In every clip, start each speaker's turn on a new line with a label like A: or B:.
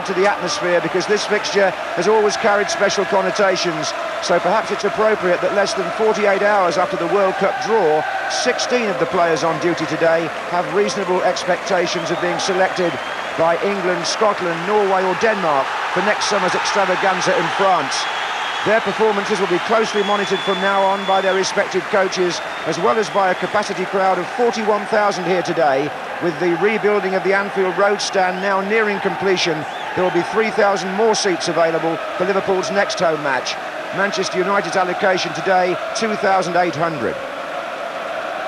A: to the atmosphere, because this fixture has always carried special connotations, so perhaps it's appropriate that less than 48 hours after the World Cup draw, 16 of the players on duty today have reasonable expectations of being selected by England, Scotland, Norway or Denmark for next summer's extravaganza in France. Their performances will be closely monitored from now on by their respective coaches, as well as by a capacity crowd of 41,000 here today. With the rebuilding of the Anfield Road stand now nearing completion, there will be 3,000 more seats available for Liverpool's next home match. Manchester United's allocation today, 2,800.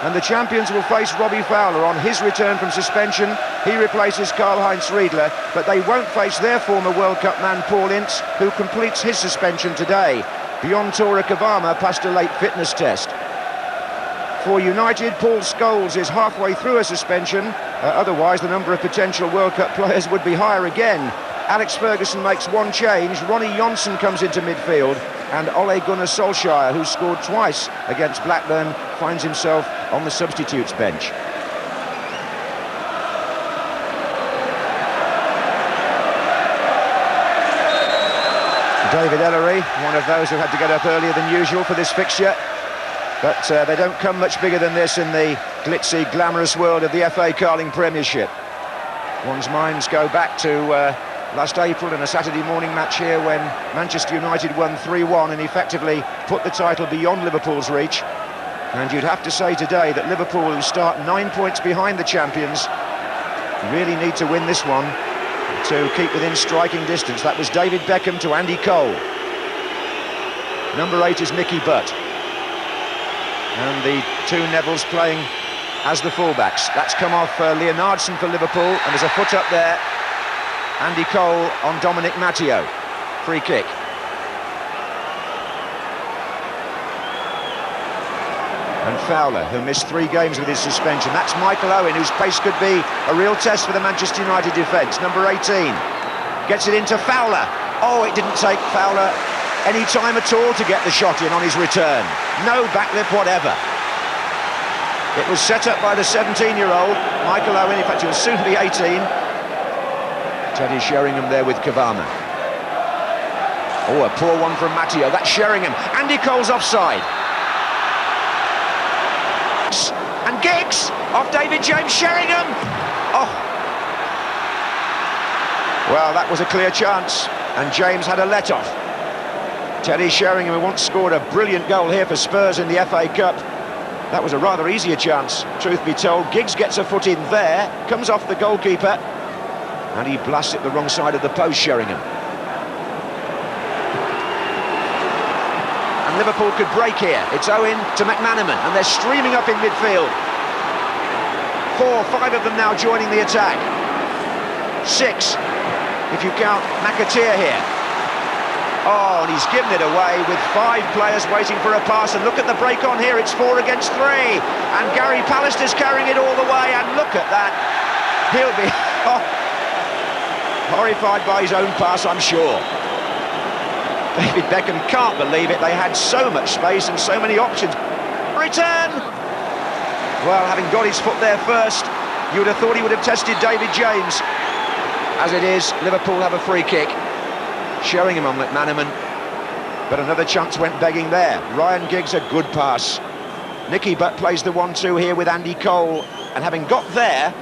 A: And the champions will face Robbie Fowler on his return from suspension. He replaces Karl-Heinz Riedler, but they won't face their former World Cup man Paul Ince, who completes his suspension today. Beyond Tora Kavama passed a late fitness test. For United, Paul Scholes is halfway through a suspension. Otherwise, the number of potential World Cup players would be higher again. Alex Ferguson makes one change. Ronnie Johnson comes into midfield. And Ole Gunnar Solskjaer, who scored twice against Blackburn, finds himself on the substitutes bench. David Ellery, one of those who had to get up earlier than usual for this fixture. But they don't come much bigger than this in the glitzy, glamorous world of the FA Carling Premiership. One's minds go back to last April in a Saturday morning match here when Manchester United won 3-1 and effectively put the title beyond Liverpool's reach. And you'd have to say today that Liverpool, who start 9 points behind the champions, really need to win this one to keep within striking distance. That was David Beckham to Andy Cole. Number 8 is Mickey Butt. And the two Nevilles playing as the fullbacks. That's come off Leonardson for Liverpool, and there's a foot up there. Andy Cole on Dominic Matteo. Free kick. And Fowler, who missed 3 games with his suspension. That's Michael Owen, whose pace could be a real test for the Manchester United defence. Number 18. Gets it into Fowler. Oh, it didn't take Fowler any time at all to get the shot in on his return. No backlip whatever. It was set up by the 17-year-old Michael Owen. In fact, he'll soon be 18. Teddy Sheringham there with Kavama. Oh, a poor one from Matteo. That's Sheringham. Andy Cole's offside. And Giggs off David James. Sheringham. Oh. Well, that was a clear chance. And James had a let-off. Teddy Sheringham, who once scored a brilliant goal here for Spurs in the FA Cup. That was a rather easier chance, truth be told. Giggs gets a foot in there. Comes off the goalkeeper. And he blasts it the wrong side of the post, Sheringham. And Liverpool could break here. It's Owen to McManaman, and they're streaming up in midfield. 4, 5 of them now joining the attack. 6, if you count McAteer here. Oh, and he's given it away with 5 players waiting for a pass. And look at the break on here, it's 4 against 3. And Gary Pallister's carrying it all the way, and look at that. He'll be... horrified by his own pass, I'm sure. David Beckham can't believe it. They had so much space and so many options. Return! Well, having got his foot there first, you would have thought he would have tested David James. As it is, Liverpool have a free kick. Sheringham on McManaman. But another chance went begging there. Ryan Giggs, a good pass. Nicky Butt plays the 1-2 here with Andy Cole. And having got there,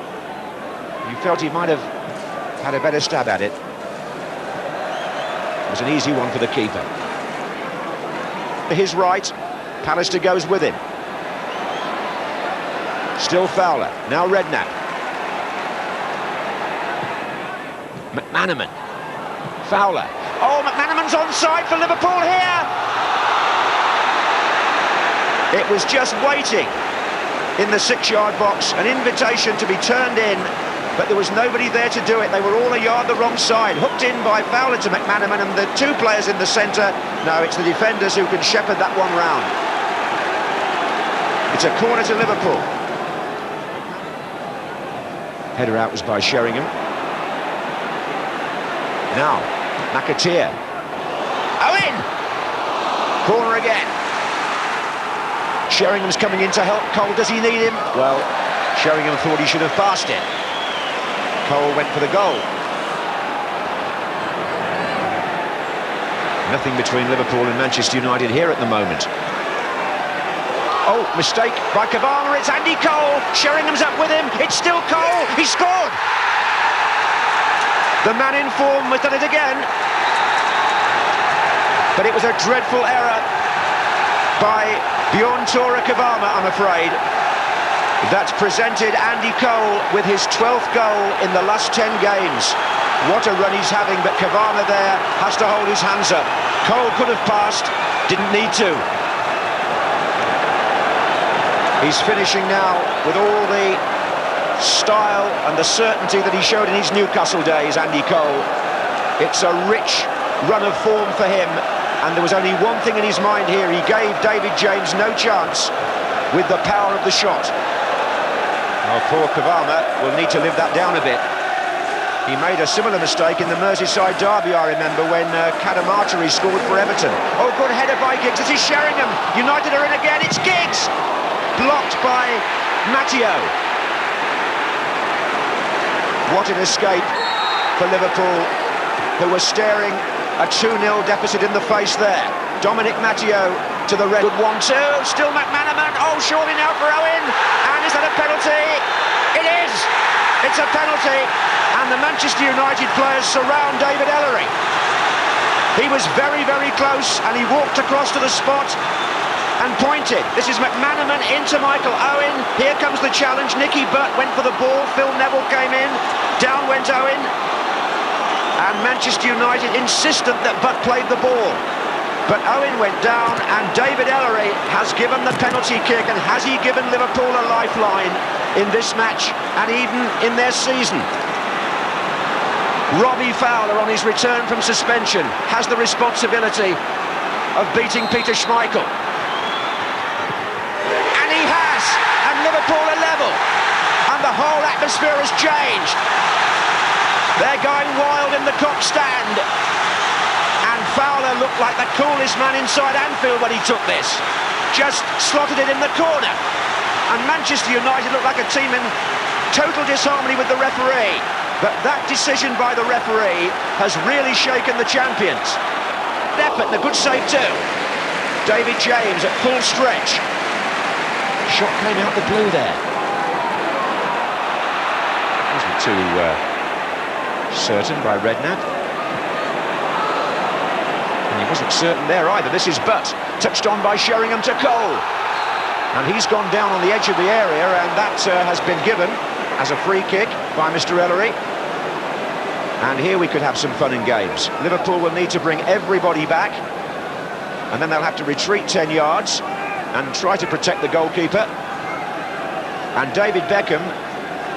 A: you felt he might have had a better stab at it. It was an easy one for the keeper. To his right, Pallister goes with him. Still Fowler, now Redknapp. McManaman. Fowler. Oh, McManaman's onside for Liverpool here! It was just waiting in the 6-yard box, an invitation to be turned in. But there was nobody there to do it. They were all a yard the wrong side. Hooked in by Fowler to McManaman, and the 2 players in the centre. No, it's the defenders who can shepherd that one round. It's a corner to Liverpool. Header out was by Sheringham. Now, McAteer. Owen! Corner again. Sheringham's coming in to help Cole. Does he need him? Well, Sheringham thought he should have passed it. Cole went for the goal. Nothing between Liverpool and Manchester United here at the moment. Oh, mistake by Cavani, it's Andy Cole. Sheringham's up with him, it's still Cole, he scored! The man in form has done it again. But it was a dreadful error by Bjorn Tora Kavama, I'm afraid. That's presented Andy Cole with his 12th goal in the last 10 games. What a run he's having, but Kavama there has to hold his hands up. Cole could have passed, didn't need to. He's finishing now with all the style and the certainty that he showed in his Newcastle days, Andy Cole. It's a rich run of form for him, and there was only one thing in his mind here. He gave David James no chance with the power of the shot. Oh, poor Kavama will need to live that down a bit. He made a similar mistake in the Merseyside derby, I remember, when Kadamatari scored for Everton. Oh, good header by Giggs. This is Sheringham. United are in again. It's Giggs. Blocked by Matteo. What an escape for Liverpool, who were staring a 2-0 deficit in the face there. Dominic Matteo to the red. Good 1-2. Still McManaman. Oh, surely now for Owen. And is that a penalty? It is. It's a penalty. And the Manchester United players surround David Ellery. He was very, very close, and he walked across to the spot and pointed. This is McManaman into Michael Owen. Here comes the challenge. Nicky Butt went for the ball. Phil Neville came in. Down went Owen. And Manchester United insistent that Butt played the ball. But Owen went down, and David Ellery has given the penalty kick. And has he given Liverpool a lifeline in this match and even in their season? Robbie Fowler, on his return from suspension, has the responsibility of beating Peter Schmeichel. And he has, and Liverpool are level. And the whole atmosphere has changed. They're going wild in the Kop stand. And Fowler looked like the coolest man inside Anfield when he took this. Just slotted it in the corner. And Manchester United looked like a team in total disharmony with the referee. But that decision by the referee has really shaken the champions. Effort and a good save too. David James at full stretch. Shot came out the blue there. Wasn't too certain by Redknapp. And he wasn't certain there either. This is Butt, touched on by Sheringham to Cole. And he's gone down on the edge of the area, and that has been given as a free kick by Mr. Ellery. And here we could have some fun and games. Liverpool will need to bring everybody back, and then they'll have to retreat 10 yards and try to protect the goalkeeper. And David Beckham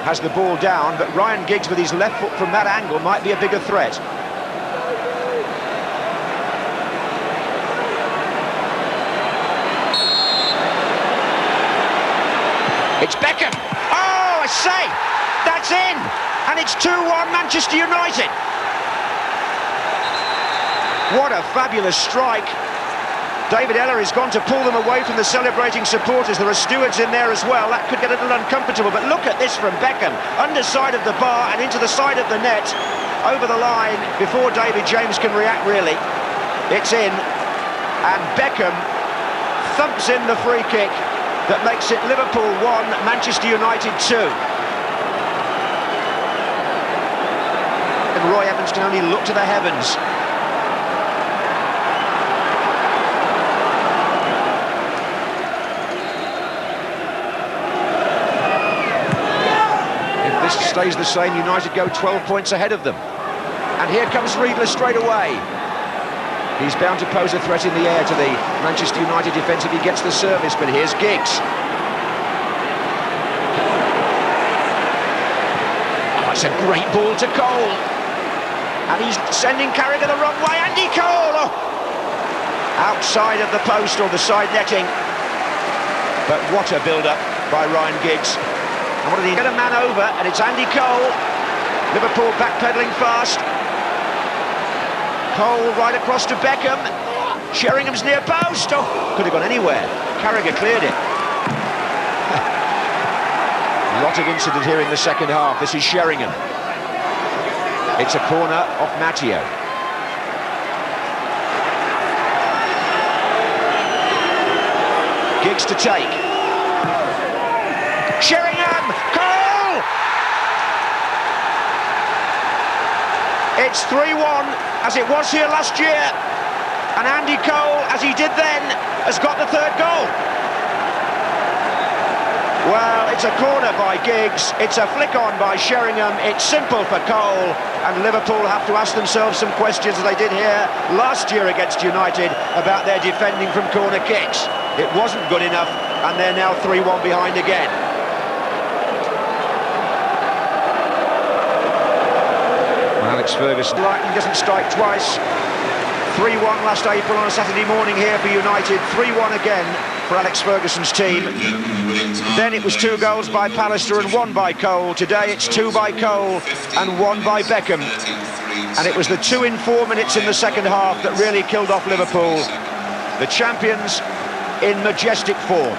A: has the ball down, but Ryan Giggs with his left foot from that angle might be a bigger threat. It's Beckham. Oh, a save! That's in! And it's 2-1 Manchester United. What a fabulous strike. David Ellery's gone to pull them away from the celebrating supporters. There are stewards in there as well. That could get a little uncomfortable, but look at this from Beckham. Underside of the bar and into the side of the net. Over the line before David James can react, really. It's in. And Beckham thumps in the free kick that makes it Liverpool 1, Manchester United 2. And Roy Evans can only look to the heavens. If this stays the same, United go 12 points ahead of them. And here comes Riedler straight away. He's bound to pose a threat in the air to the Manchester United defence if he gets the service, but here's Giggs. Oh, it's a great ball to Cole. And he's sending Carragher the wrong way. Andy Cole! Oh. Outside of the post or the side netting. But what a build-up by Ryan Giggs. And what did he get a man over? And it's Andy Cole. Liverpool backpedaling fast. Cole right across to Beckham. Sheringham's near post. Oh, could have gone anywhere. Carragher cleared it. A lot of incident here in the second half. This is Sheringham. It's a corner off Matteo. Giggs to take. Sheringham! Goal! It's 3-1, as it was here last year. And Andy Cole, as he did then, has got the third goal. Well, it's a corner by Giggs, it's a flick on by Sheringham, it's simple for Cole, and Liverpool have to ask themselves some questions, as they did here last year against United, about their defending from corner kicks. It wasn't good enough, and they're now 3-1 behind again. Alex Ferguson lightning doesn't strike twice. 3-1 last April on a Saturday morning here for United, 3-1 again for Alex Ferguson's team. Then it was 2 goals by Pallister and 1 by Cole. Today it's 2 by Cole and 1 by Beckham. And it was the 2 in 4 minutes in the second half that really killed off Liverpool. The champions in majestic form.